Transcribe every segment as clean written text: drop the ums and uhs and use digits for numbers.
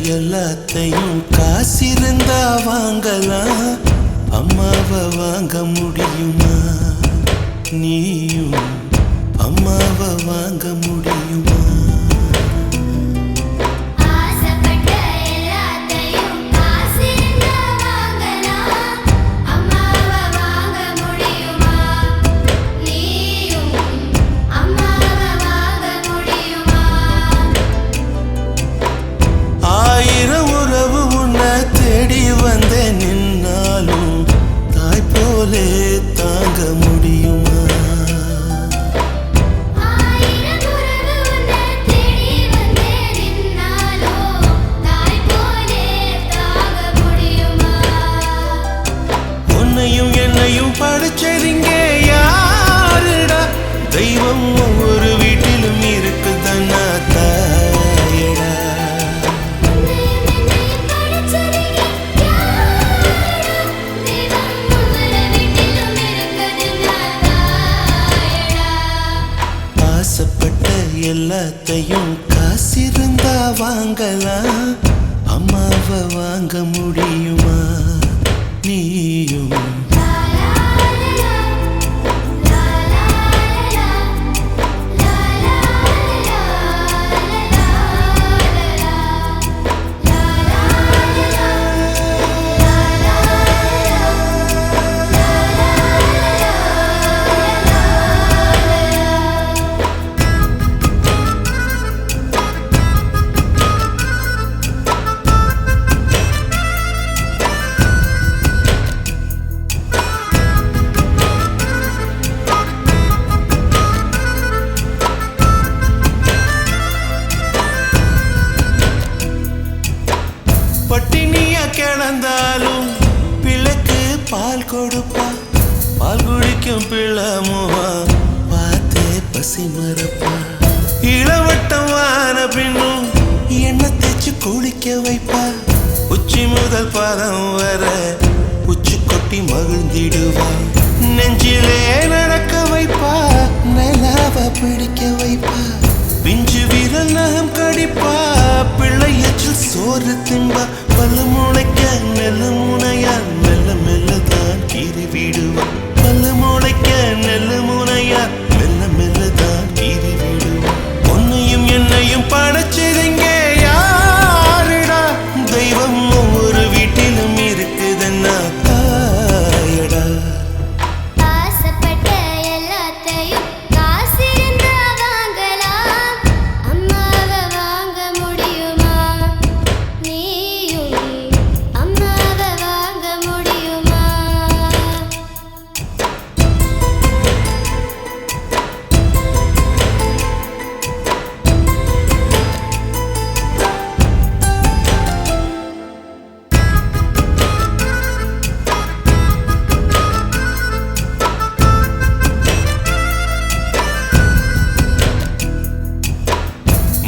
எல்லாத்தையும் காசிருந்தா வாங்கலாம், அம்மாவை வாங்க முடியுமா? நீயும் அம்மாவை வாங்க முடியுமா? ஆயிரம் உறவு உன்னை தேடி வந்தே நின்னாலும் தாய் போலே தாங்க முடியுமா? உன்னையும் என்னையும் படைச்சதிங்க யாருடா? தெய்வம் ஒவ்வொரு வீட்டிலும் இருக்குதன்னா தாயடா. ஆசைப்பட்ட எல்லாத்தையும் காசிருந்தா வாங்கலாம், அம்மாவை வாங்க முடியுமா? நீயும் பட்டினியா கிடந்தாலும் பிள்ளைக்கு பால் கொடுப்பா, பால் குடிக்கும் பிள்ளமுவா பார்த்தே பசி மறப்பா. இளவட்டம் வான பின்னும் எண்ணெய் தேய்ச்சி குளிக்க வைப்பா, உச்சி முதல் பாதம் வர உச்சி கொட்டி மகிழ்ந்திடுவா. நெஞ்சிலே நடக்க வைப்பா, நிலாவை பிடிக்க வைப்பா, பிஞ்சு விரல் நகம் கடிப்பா, பிள்ளை எச்சில் சோறு திம்பா. பல்லு முளைக்க நெல்ல முனையா மெல்ல மெல்லதான் கீறி விடுவா, பல்லு முளைக்க நெல்ல முனையா மெல்ல மெல்லதான் கீறி விடுவா. உன்னையும் என்னையும் படைச்சதுங்க யாருடா? தெய்வம் ஒவ்வொரு வீட்டிலும் இருக்குதுன்னா தாயடா.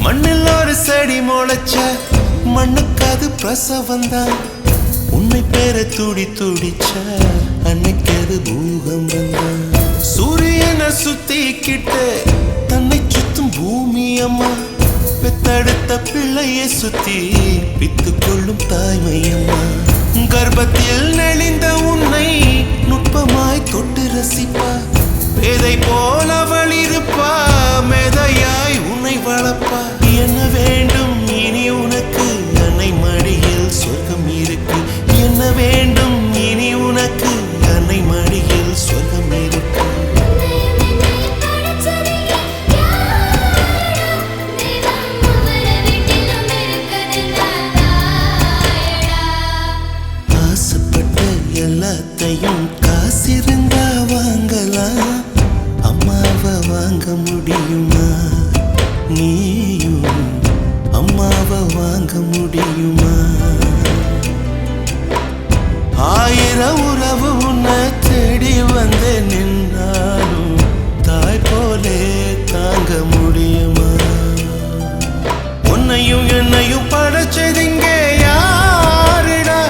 மண்ணில் ஒரு செடி முளைச்ச மண்ணுக்கு அது பிரசவந்தான், உன்னை பேர துடி துடிச்ச அன்னைக்கு அது பூகம்பம் தான். சூரியனை சுத்திக்கிட்டு தன்னை சுத்தும் பூமி அம்மா, பெத்தெடுத்த பிள்ளையை சுத்தி பித்து கொள்ளும் தாய்மை அம்மா. கர்ப்பத்தில் நெளிந்த உன்னை நுட்பமாய் தொட்டு ரசிப்பா, பேதை போல அவள் இருப்பா, மேதையாய் உன்னை வளர்ப்பா. என்ன வேண்டும் இனி உனக்கு? அன்னை மடியில் சொர்க்கம் இருக்கு. என்ன வேண்டும் இனி உனக்கு? அன்னை மடியில் சொர்க்கம் இருக்கு. ஆசைப்பட்ட எல்லாத்தையும் காசிருந்தா வாங்கலாம், அம்மாவை வாங்க முடியுமா? நீயும் அம்மாவை வாங்க முடியுமா? ஆயிரம் உறவு உன்னை தேடி வந்து நின்னாலும் தாய் போலே தாங்க முடியுமா? உன்னையும் என்னையும் படைச்சதிங்க யாருடா?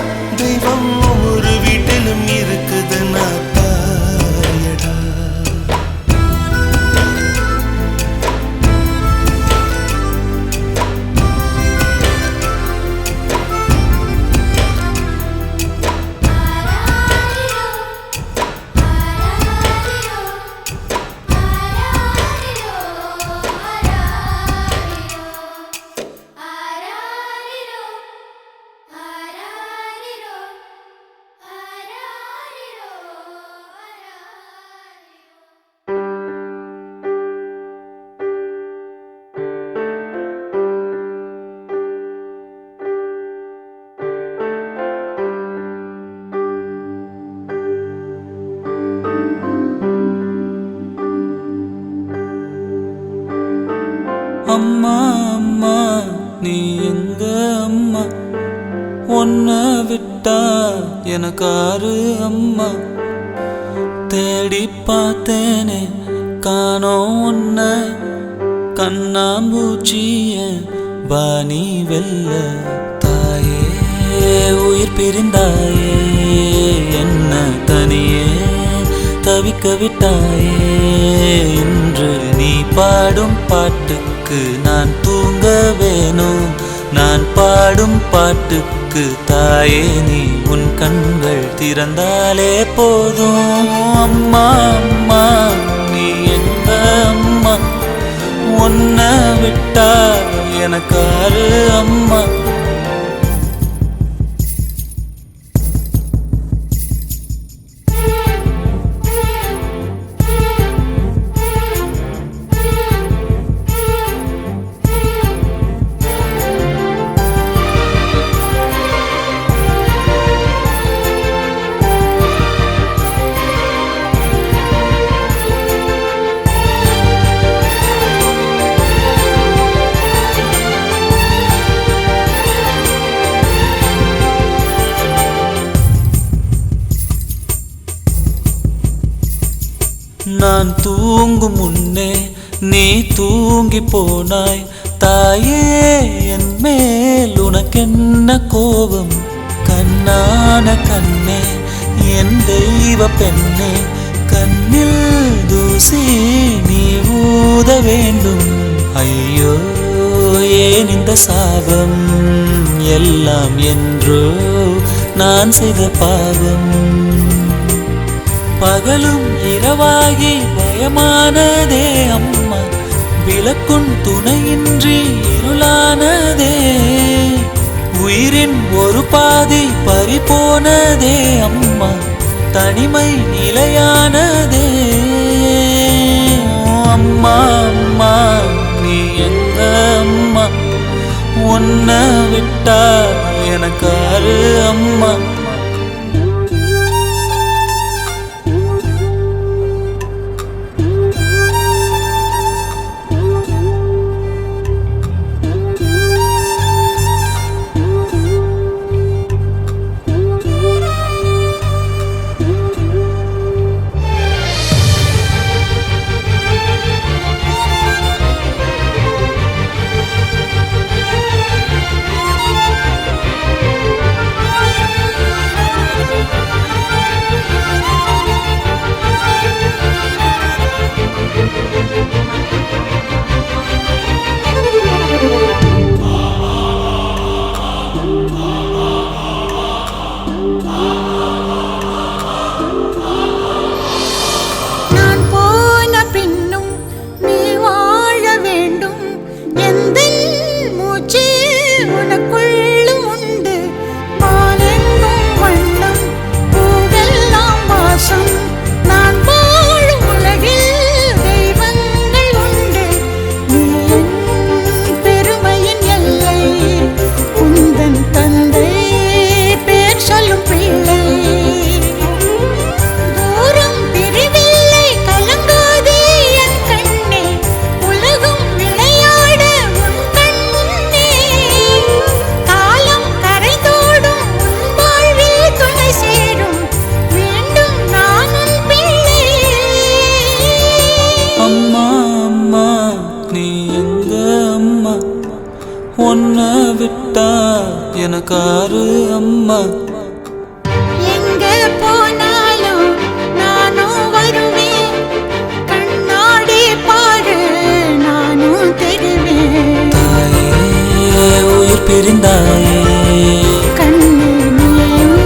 தெய்வம் ஒவ்வொரு வீட்டிலும் இருக்குதுன்னா தாயடா. அம்மா அம்மா நீ எங்க அம்மா, உன்னை விட்டா எனக்காரு அம்மா. தேடி பார்த்தேனே காணோம் உன்னை, கண்ணாம்பூச்சிய வாணி வெல்ல. தாயே உயிர் பிரிந்தாயே, என்ன தனியே தவிக்க விட்டாயே. இன்று நீ பாடும் பாட்டுக்கு நான் தூங்க வேணும், நான் பாடும் பாட்டுக்கு தாயே நீ உன் கண்கள் திறந்தாலே போதும். அம்மா அம்மா நீ எங்க அம்மா, உன்னை விட்டா எனக்காரு அம்மா. நான் தூங்கும் முன்னே நீ தூங்கி போனாய் தாயே, என் மேல் உனக்கென்ன கோபம். கண்ணான கண்ணே என் தெய்வ பெண்ணே, கண்ணில் தூசி நீ ஊத வேண்டும். ஐயோ ஏன் இந்த சாபம், எல்லாம் என்றோ நான் செய்த பாவம். பகலும் இரவாகி பயமானதே அம்மா, விளக்குன் துணையின்றி இருளானதே. உயிரின் ஒரு பாதி பறிபோனதே அம்மா, தனிமை நிலையானதே. அம்மா அம்மா நீ எங்க அம்மா, உன்னை விட்டா எனக்காரு அம்மா. உன்னை விட்டா எனக்காரு அம்மா. எங்க போனாலும் நானும் வருவேன், கண்ணாடி பாரு நானும் தெரிவேன். தாயே உயிர் பிரிந்தாயே, கண்ணு நீயும்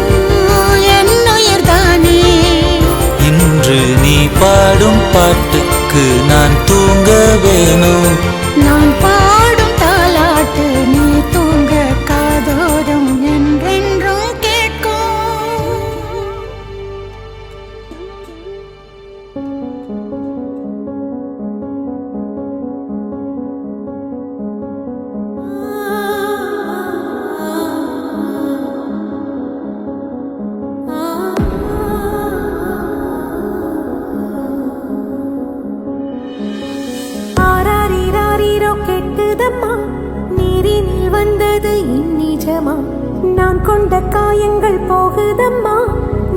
என் உயிர்தானே. இன்று நீ பாடும் பாட்டுக்கு நான் தூங்க வேணும், நான் பாடும் தாலாட்டு நீ தூங்க காதோரம் என்றென்றும் கேட்கும். ஆராரிரா கொண்ட காயங்கள் போகுதம்மா,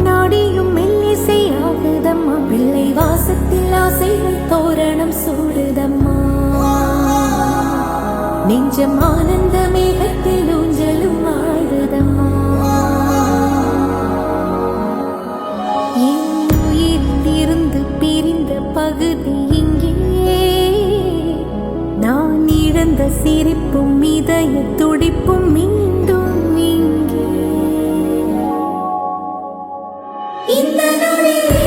நாடியும் மெல்லிசை ஆகுதம்மா, பிள்ளை வாசத்தில் ஆசைகள் தோரணம் சூடுதம்மா, நெஞ்சம் ஆனந்த மேகத்தில் ஊஞ்சலும் ஆடுதம்மா. என் உயிரிலிருந்து பிரிந்த பகுதி இங்கே, நான் இழந்த சிரிப்பும் இதய துடிப்பும் மீண்டும் இங்கே. இந்த நொடியே